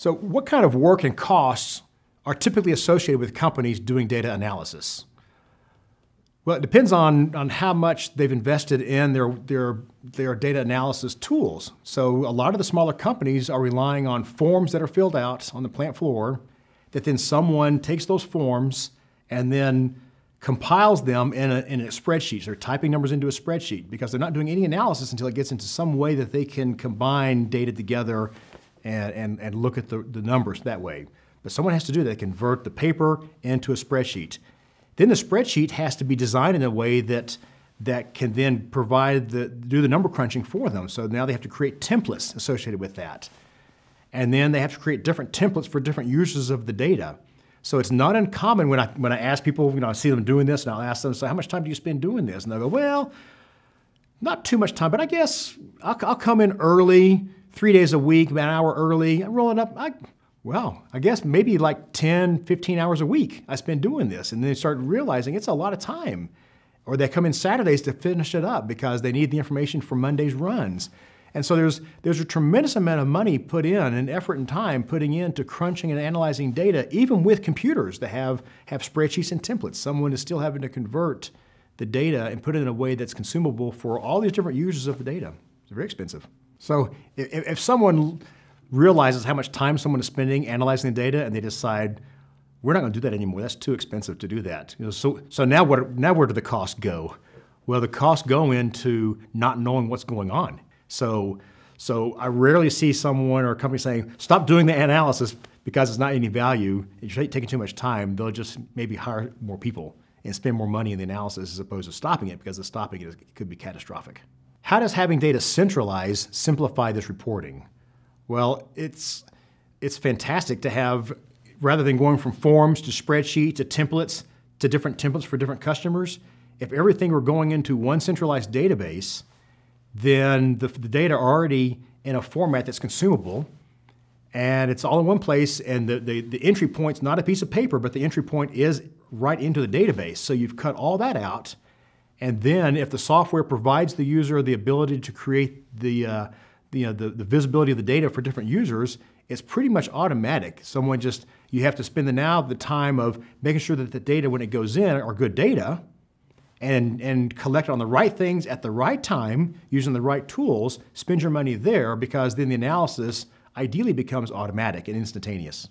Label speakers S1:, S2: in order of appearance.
S1: So what kind of work and costs are typically associated with companies doing data analysis? Well, it depends on how much they've invested in their data analysis tools. So a lot of the smaller companies are relying on forms that are filled out on the plant floor that then someone takes those forms and then compiles them in a spreadsheet. So they're typing numbers into a spreadsheet because they're not doing any analysis until it gets into some way that they can combine data together and look at the numbers that way. But someone has to do that, convert the paper into a spreadsheet. Then the spreadsheet has to be designed in a way that can then do the number crunching for them. So now they have to create templates associated with that. And then they have to create different templates for different uses of the data. So it's not uncommon when I ask people, I see them doing this, and I'll ask them, so how much time do you spend doing this? And they'll go, well, not too much time, but I guess I'll come in early, 3 days a week, about an hour early, I'm rolling up, I guess maybe like 10, 15 hours a week I spend doing this. And then they start realizing it's a lot of time. Or they come in Saturdays to finish it up because they need the information for Monday's runs. And so there's a tremendous amount of money put in and effort and time putting into crunching and analyzing data, even with computers that have spreadsheets and templates. Someone is still having to convert the data and put it in a way that's consumable for all these different users of the data. It's very expensive. So if someone realizes how much time someone is spending analyzing the data and they decide, we're not going to do that anymore, that's too expensive to do that. So now where do the costs go? Well, the costs go into not knowing what's going on. So I rarely see someone or a company saying, stop doing the analysis because it's not any value. If you're taking too much time, they'll just maybe hire more people and spend more money in the analysis as opposed to stopping it, because the stopping it could be catastrophic. How does having data centralized simplify this reporting? Well, it's fantastic to have, rather than going from forms to spreadsheets to templates to different templates for different customers, if everything were going into one centralized database, then the data are already in a format that's consumable, and it's all in one place, and the entry point's not a piece of paper, but the entry point is right into the database. So you've cut all that out, and then if the software provides the user the ability to create the visibility of the data for different users, it's pretty much automatic. You have to spend the time of making sure that the data when it goes in are good data, and collect on the right things at the right time, using the right tools, spend your money there, because then the analysis ideally becomes automatic and instantaneous.